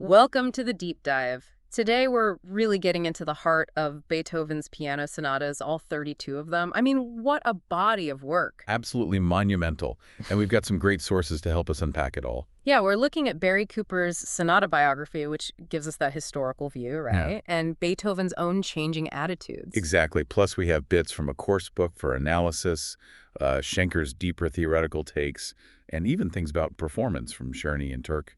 Welcome to the deep dive. Today we're really getting into the heart of Beethoven's piano sonatas, all 32 of them. I mean, what a body of work. Absolutely monumental. And we've got some great sources to help us unpack it all. Yeah, we're looking at Barry Cooper's sonata biography, which gives us that historical view, Yeah. right? And Beethoven's own changing attitudes. Exactly. Plus, we have bits from a course book for analysis, Schenker's deeper theoretical takes, and even things about performance from Czerny and Turk,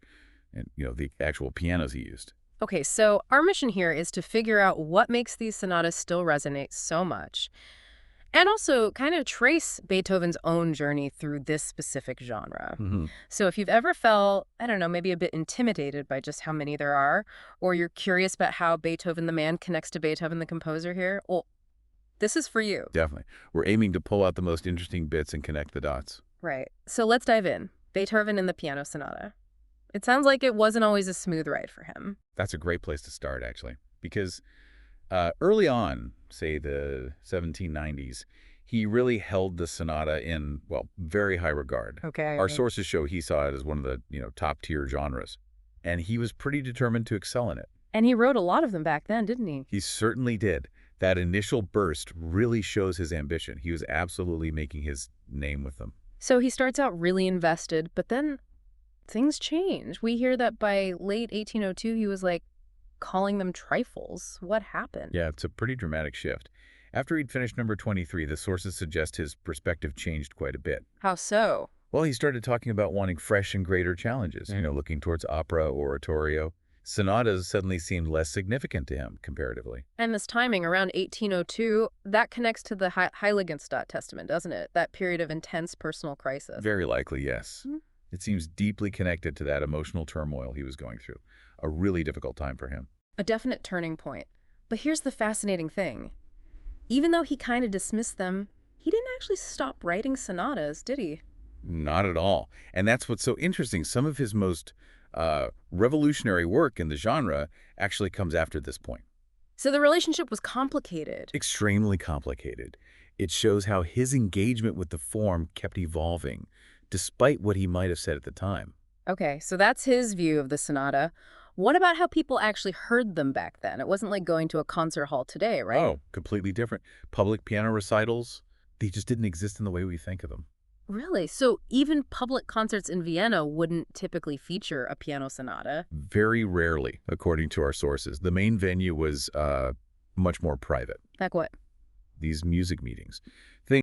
and the actual pianos he used. Okay, so our mission here is to figure out what makes these sonatas still resonate so much, and also kind of trace Beethoven's own journey through this specific genre. Hmm. So if you've ever felt, I don't know, maybe a bit intimidated by just how many there are, or you're curious about how Beethoven the man connects to Beethoven the composer here, well, this is for you. Definitely. We're aiming to pull out the most interesting bits and connect the dots. Right. So let's dive in. Beethoven and the piano sonata. It sounds like it wasn't always a smooth ride for him. That's a great place to start, actually, because early on, say the 1790s, he really held the sonata in, well, very high regard. Okay. Our sources show he saw it as one of the, top-tier genres, and he was pretty determined to excel in it. And he wrote a lot of them back then, didn't he? He certainly did. That initial burst really shows his ambition. He was absolutely making his name with them. So he starts out really invested, but then things change. We hear that by late 1802, he was like calling them trifles. What happened? Yeah, it's a pretty dramatic shift. After he'd finished number 23, the sources suggest his perspective changed quite a bit. How so? Well, he started talking about wanting fresh and greater challenges, looking towards opera, oratorio. Sonatas suddenly seemed less significant to him, comparatively. And this timing, around 1802, that connects to the Heiligenstadt Testament, doesn't it? That period of intense personal crisis. Very likely, yes. Hmm. It seems deeply connected to that emotional turmoil he was going through. A really difficult time for him. A definite turning point. But here's the fascinating thing. Even though he kind of dismissed them, he didn't actually stop writing sonatas, did he? Not at all. And that's what's so interesting. Some of his most revolutionary work in the genre actually comes after this point. So the relationship was complicated. Extremely complicated. It shows how his engagement with the form kept evolving, despite what he might have said at the time. Okay, so that's his view of the sonata. What about how people actually heard them back then? It wasn't like going to a concert hall today, right? Oh, completely different. Public piano recitals, they just didn't exist in the way we think of them. Really? So even public concerts in Vienna wouldn't typically feature a piano sonata? Very rarely, according to our sources. The main venue was much more private. Like what? These music meetings.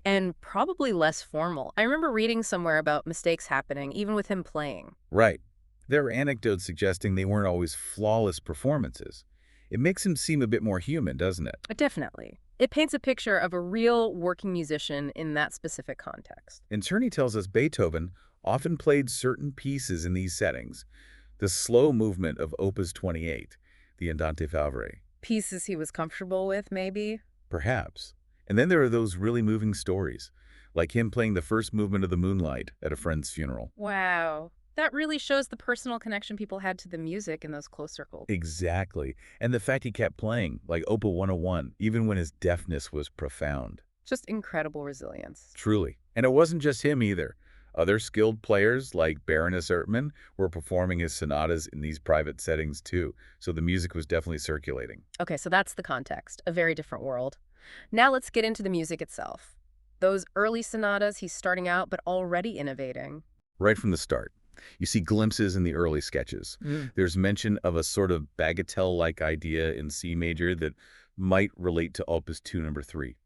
And probably less formal. I remember reading somewhere about mistakes happening, even with him playing. Right. There are anecdotes suggesting they weren't always flawless performances. It makes him seem a bit more human, doesn't it? Definitely. It paints a picture of a real working musician in that specific context. And Czerny tells us Beethoven often played certain pieces in these settings. The slow movement of Opus 28, the Andante Favre. Pieces he was comfortable with, maybe? Perhaps. And then there are those really moving stories, like him playing the first movement of the Moonlight at a friend's funeral. Wow. That really shows the personal connection people had to the music in those close circles. Exactly. And the fact he kept playing, like Opus 101, even when his deafness was profound. Just incredible resilience. Truly. And it wasn't just him either. Other skilled players, like Baroness Ertmann, were performing his sonatas in these private settings too, so the music was definitely circulating. Okay, so that's the context. A very different world. Now let's get into the music itself. Those early sonatas, he's starting out, but already innovating. Right from the start. You see glimpses in the early sketches. There's mention of a sort of bagatelle-like idea in C major that might relate to Opus 2, number 3.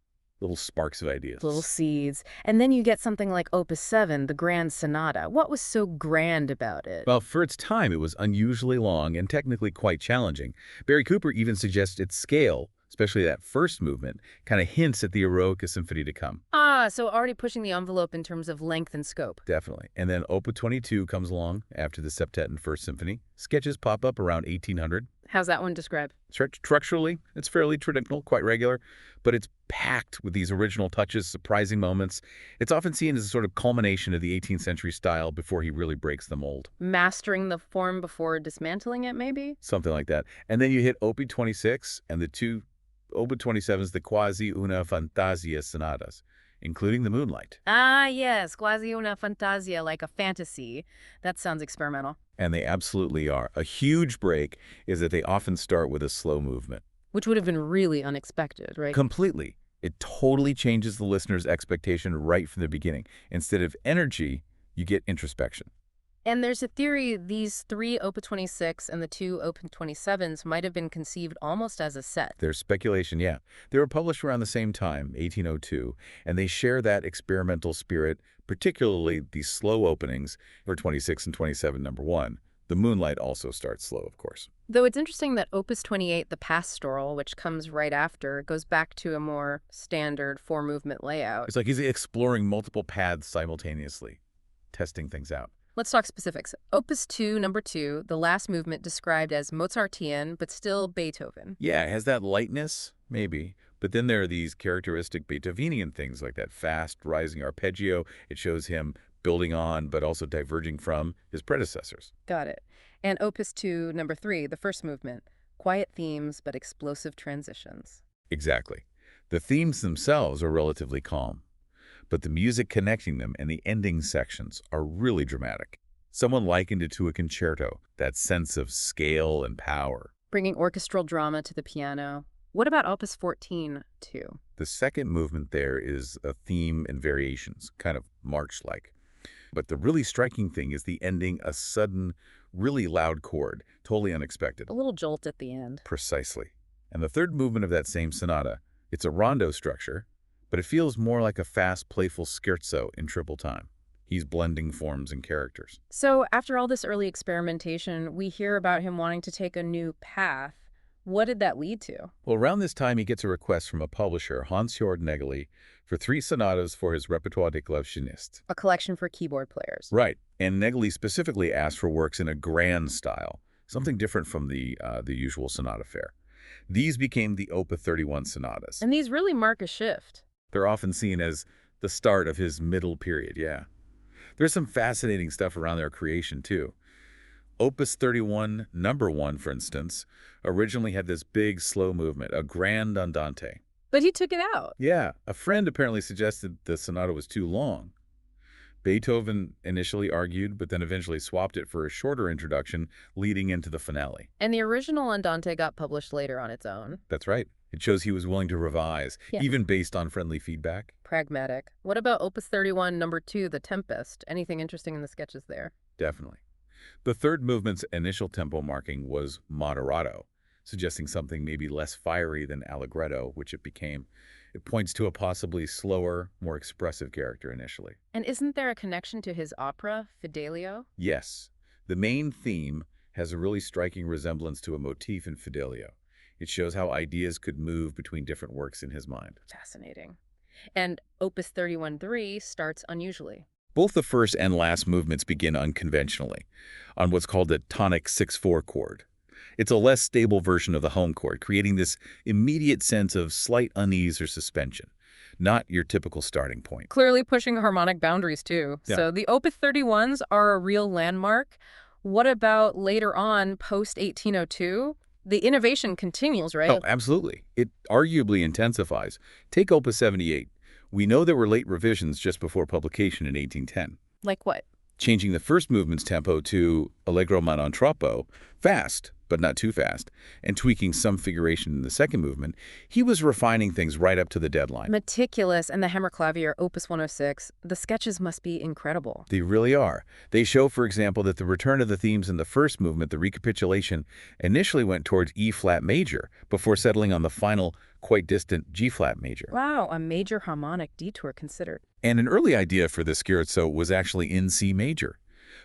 Little sparks of ideas. Little seeds. And then you get something like Opus 7, the Grand Sonata. What was so grand about it? Well, for its time, it was unusually long and technically quite challenging. Barry Cooper even suggests its scale, especially that first movement, kind of hints at the Eroica Symphony to come. Ah, so already pushing the envelope in terms of length and scope. Definitely. And then Opus 22 comes along after the Septet and First Symphony. Sketches pop up around 1800. How's that one described? Structurally, it's fairly traditional, quite regular, but it's packed with these original touches, surprising moments. It's often seen as a sort of culmination of the 18th century style before he really breaks the mold. Mastering the form before dismantling it, maybe? Something like that. And then you hit Opus 26 and the two Opus 27's, the quasi una fantasia sonatas. including the moonlight. Ah, yes, quasi una fantasia, like a fantasy. That sounds experimental. And they absolutely are. A huge break is that they often start with a slow movement. Which would have been really unexpected, right? Completely. It totally changes the listener's expectation right from the beginning. Instead of energy, you get introspection. And there's a theory these three Opus 26 and the two Opus 27s might have been conceived almost as a set. There's speculation, yeah. They were published around the same time, 1802, and they share that experimental spirit, particularly these slow openings for 26 and 27, number 1. The moonlight also starts slow, of course. Though it's interesting that Opus 28, the pastoral, which comes right after, goes back to a more standard four-movement layout. It's like he's exploring multiple paths simultaneously, testing things out. Let's talk specifics. Opus 2, number 2, the last movement described as Mozartian, but still Beethoven. Yeah, it has that lightness, maybe. But then there are these characteristic Beethovenian things like that fast rising arpeggio. It shows him building on, but also diverging from his predecessors. Got it. And Opus 2, number 3, the first movement, quiet themes, but explosive transitions. Exactly. The themes themselves are relatively calm, but the music connecting them and the ending sections are really dramatic. Someone likened it to a concerto, that sense of scale and power. Bringing orchestral drama to the piano. What about Opus 14, too? The second movement there is a theme and variations, kind of march-like. But the really striking thing is the ending, a sudden, really loud chord, totally unexpected. A little jolt at the end. Precisely. And the third movement of that same sonata, it's a rondo structure, but it feels more like a fast, playful scherzo in triple time. He's blending forms and characters. So after all this early experimentation, we hear about him wanting to take a new path. What did that lead to? Well, around this time, he gets a request from a publisher, Hans-Jörg Nägeli, for 3 sonatas for his Repertoire des clavechinistes. A collection for keyboard players. Right. And Nägeli specifically asked for works in a grand style, something different from the usual sonata fare. These became the Opus 31 sonatas. And these really mark a shift. They're often seen as the start of his middle period, yeah. There's some fascinating stuff around their creation, too. Opus 31, number 1, for instance, originally had this big, slow movement, a grand andante. But he took it out. Yeah, a friend apparently suggested the sonata was too long. Beethoven initially argued, but then eventually swapped it for a shorter introduction leading into the finale. And the original andante got published later on its own. That's right. It shows he was willing to revise, Yeah. even based on friendly feedback. Pragmatic. What about Opus 31, number 2, The Tempest? Anything interesting in the sketches there? Definitely. The third movement's initial tempo marking was moderato, suggesting something maybe less fiery than allegretto, which it became. It points to a possibly slower, more expressive character initially. And isn't there a connection to his opera, Fidelio? Yes, the main theme has a really striking resemblance to a motif in Fidelio. It shows how ideas could move between different works in his mind. Fascinating. And Opus 31-3 starts unusually. Both the first and last movements begin unconventionally, on what's called a tonic 6/4 chord. It's a less stable version of the home chord, creating this immediate sense of slight unease or suspension, not your typical starting point. Clearly pushing harmonic boundaries, too. Yeah. So the Opus 31s are a real landmark. What about later on, post-1802? The innovation continues, right? Oh, absolutely. It arguably intensifies. Take Opus 78. We know there were late revisions just before publication in 1810. Like what? Changing the first movement's tempo to allegro ma non troppo, fast, but not too fast, and tweaking some figuration in the second movement, he was refining things right up to the deadline. Meticulous and the Hammerklavier, Opus 106. The sketches must be incredible. They really are. They show, for example, that the return of the themes in the first movement, the recapitulation, initially went towards E-flat major before settling on the final, quite distant G-flat major. Wow, a major harmonic detour considered. And an early idea for the scherzo was actually in C major.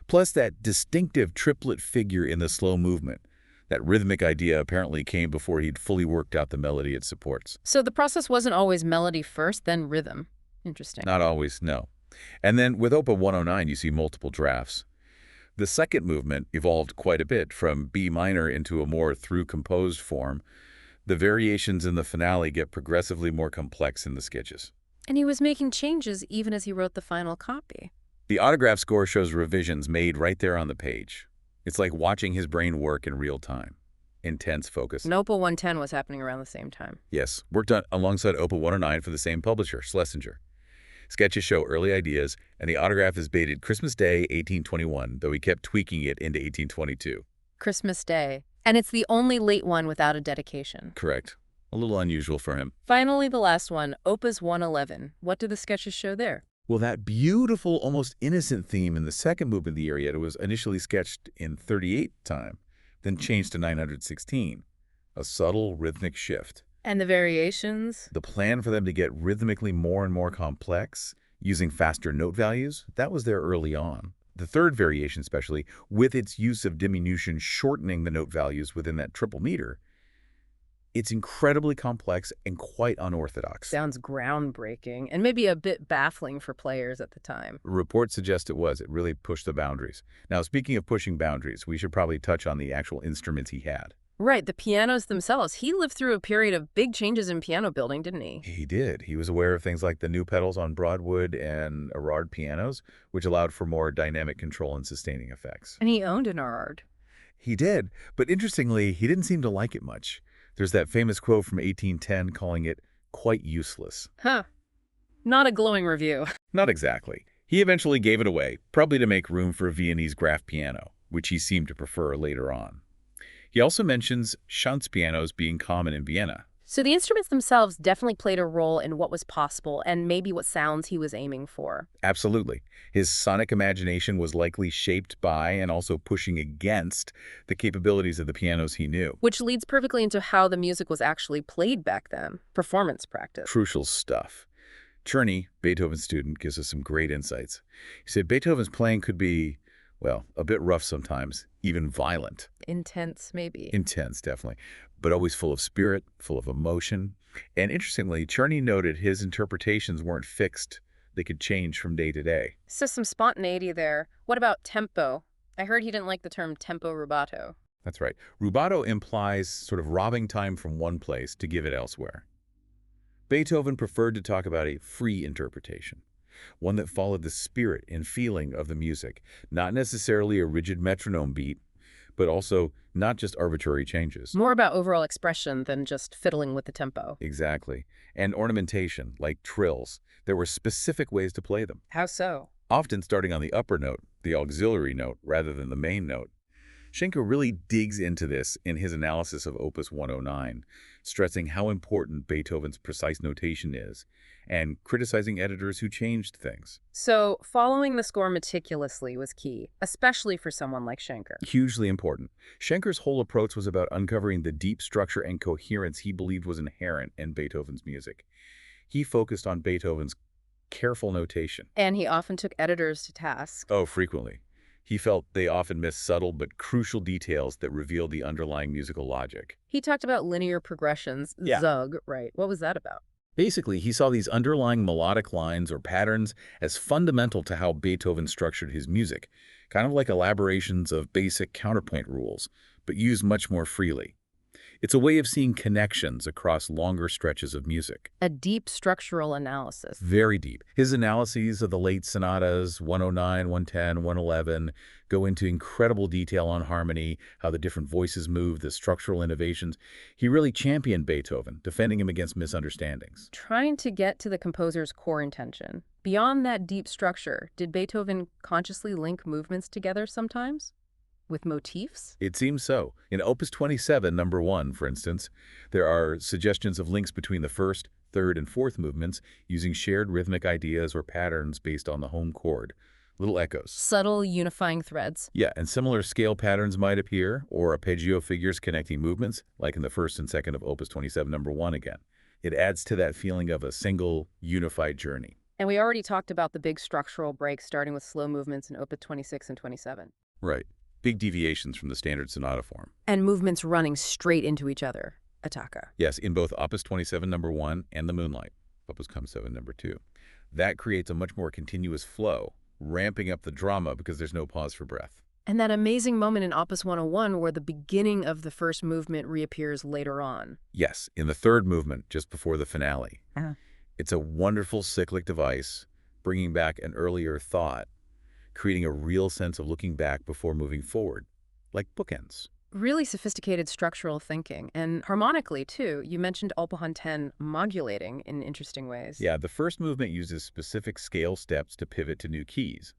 Plus that distinctive triplet figure in the slow movement. That rhythmic idea apparently came before he'd fully worked out the melody it supports. So the process wasn't always melody first, then rhythm. Interesting. Not always, no. And then with Opus 109, you see multiple drafts. The second movement evolved quite a bit from B minor into a more through-composed form. The variations in the finale get progressively more complex in the sketches. And he was making changes even as he wrote the final copy. The autograph score shows revisions made right there on the page. It's like watching his brain work in real time. Intense focus. And Opus 110 was happening around the same time. Yes, worked on alongside Opus 109 for the same publisher, Schlesinger. Sketches show early ideas, and the autograph is dated Christmas Day, 1821, though he kept tweaking it into 1822. Christmas Day. And it's the only late one without a dedication. Correct. A little unusual for him. Finally, the last one, Opus 111. What do the sketches show there? Well, that beautiful, almost innocent theme in the second movement of the Arietta was initially sketched in 38 time, then changed to 916. A subtle rhythmic shift. And the variations? The plan for them to get rhythmically more and more complex, using faster note values, that was there early on. The third variation especially, with its use of diminution shortening the note values within that triple meter, it's incredibly complex and quite unorthodox. Sounds groundbreaking and maybe a bit baffling for players at the time. Reports suggest it was. It really pushed the boundaries. Now, speaking of pushing boundaries, we should probably touch on the actual instruments he had. Right, the pianos themselves. He lived through a period of big changes in piano building, didn't he? He did. He was aware of things like the new pedals on Broadwood and Erard pianos, which allowed for more dynamic control and sustaining effects. And he owned an Erard. He did, but interestingly, he didn't seem to like it much. There's that famous quote from 1810 calling it quite useless. Huh. Not a glowing review. Not exactly. He eventually gave it away, probably to make room for a Viennese Graf piano, which he seemed to prefer later on. He also mentions Schanz pianos being common in Vienna. So the instruments themselves definitely played a role in what was possible and maybe what sounds he was aiming for. Absolutely. His sonic imagination was likely shaped by and also pushing against the capabilities of the pianos he knew. Which leads perfectly into how the music was actually played back then. Performance practice. Crucial stuff. Czerny, Beethoven's student, gives us some great insights. He said Beethoven's playing could be, well, a bit rough sometimes, even violent. Intense, maybe. Intense, definitely, but always full of spirit, full of emotion. And interestingly, Czerny noted his interpretations weren't fixed. They could change from day to day. So some spontaneity there. What about tempo? I heard he didn't like the term tempo rubato. That's right. Rubato implies sort of robbing time from one place to give it elsewhere. Beethoven preferred to talk about a free interpretation, one that followed the spirit and feeling of the music, not necessarily a rigid metronome beat, but also not just arbitrary changes. More about overall expression than just fiddling with the tempo. Exactly. And ornamentation, like trills. There were specific ways to play them, How so? often starting on the upper note, the auxiliary note, rather than the main note. Schenker really digs into this in his analysis of Opus 109, stressing how important Beethoven's precise notation is, and criticizing editors who changed things. So following the score meticulously was key, especially for someone like Schenker. Hugely important. Schenker's whole approach was about uncovering the deep structure and coherence he believed was inherent in Beethoven's music. He focused on Beethoven's careful notation. And he often took editors to task. Oh, frequently. He felt they often missed subtle but crucial details that revealed the underlying musical logic. He talked about linear progressions, Yeah. Zug, right? What was that about? Basically, he saw these underlying melodic lines or patterns as fundamental to how Beethoven structured his music, kind of like elaborations of basic counterpoint rules, but used much more freely. It's a way of seeing connections across longer stretches of music. A deep structural analysis. Very deep. His analyses of the late sonatas, 109, 110, 111, go into incredible detail on harmony, how the different voices move, the structural innovations. He really championed Beethoven, defending him against misunderstandings. Trying to get to the composer's core intention. Beyond that deep structure, did Beethoven consciously link movements together sometimes? With motifs? It seems so. In Opus 27, number 1, for instance, there are suggestions of links between the first, third, and fourth movements using shared rhythmic ideas or patterns based on the home chord. Little echoes. Subtle unifying threads. Yeah, and similar scale patterns might appear, or arpeggio figures connecting movements, like in the first and second of Opus 27, number 1 again. It adds to that feeling of a single, unified journey. And we already talked about the big structural breaks starting with slow movements in Opus 26 and 27. Right. Big deviations from the standard sonata form. And movements running straight into each other. Attacca. Yes, in both Opus 27, number 1, and the Moonlight, Opus 7, number 2. That creates a much more continuous flow, ramping up the drama because there's no pause for breath. And that amazing moment in Opus 101 where the beginning of the first movement reappears later on. Yes, in the third movement, just before the finale. Uh-huh. It's a wonderful cyclic device, bringing back an earlier thought, creating a real sense of looking back before moving forward, like bookends. Really sophisticated structural thinking, and harmonically, too. You mentioned Opus 10 modulating in interesting ways. Yeah, the first movement uses specific scale steps to pivot to new keys,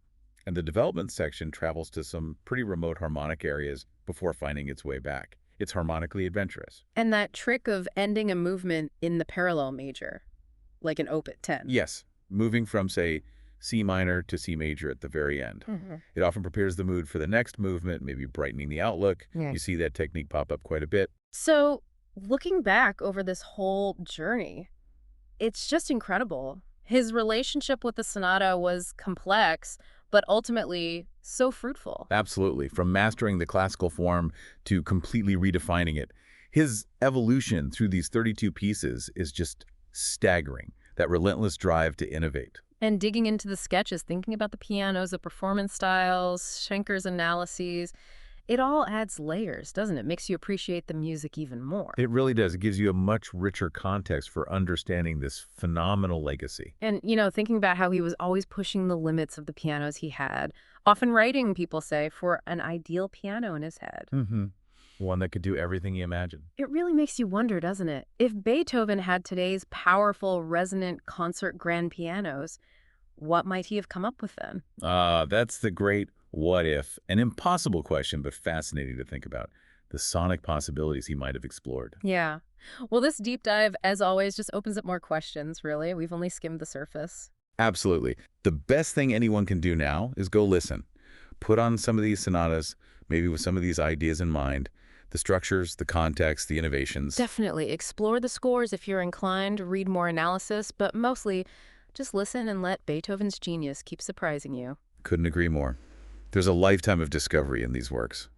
and the development section travels to some pretty remote harmonic areas before finding its way back. It's harmonically adventurous. And that trick of ending a movement in the parallel major, like in Opus 10. Yes, moving from, say, C minor to C major at the very end. Mhm. It often prepares the mood for the next movement, maybe brightening the outlook. Yeah. You see that technique pop up quite a bit. So, looking back over this whole journey, it's just incredible. His relationship with the sonata was complex, but ultimately so fruitful. Absolutely. From mastering the classical form to completely redefining it. His evolution through these 32 pieces is just staggering. That relentless drive to innovate. And digging into the sketches, thinking about the pianos, the performance styles, Schenker's analyses, it all adds layers, doesn't it? Makes you appreciate the music even more. It really does. It gives you a much richer context for understanding this phenomenal legacy. And, thinking about how he was always pushing the limits of the pianos he had, often writing, people say, for an ideal piano in his head. Mm-hmm. One that could do everything you imagine. It really makes you wonder, doesn't it? If Beethoven had today's powerful, resonant concert grand pianos, what might he have come up with then? That's the great what if. An impossible question, but fascinating to think about. The sonic possibilities he might have explored. Yeah. Well, this deep dive, as always, just opens up more questions, really. We've only skimmed the surface. Absolutely. The best thing anyone can do now is go listen. Put on some of these sonatas, maybe with some of these ideas in mind. The structures, the context, the innovations. Definitely. Explore the scores if you're inclined, read more analysis, but mostly just listen and let Beethoven's genius keep surprising you. Couldn't agree more. There's a lifetime of discovery in these works.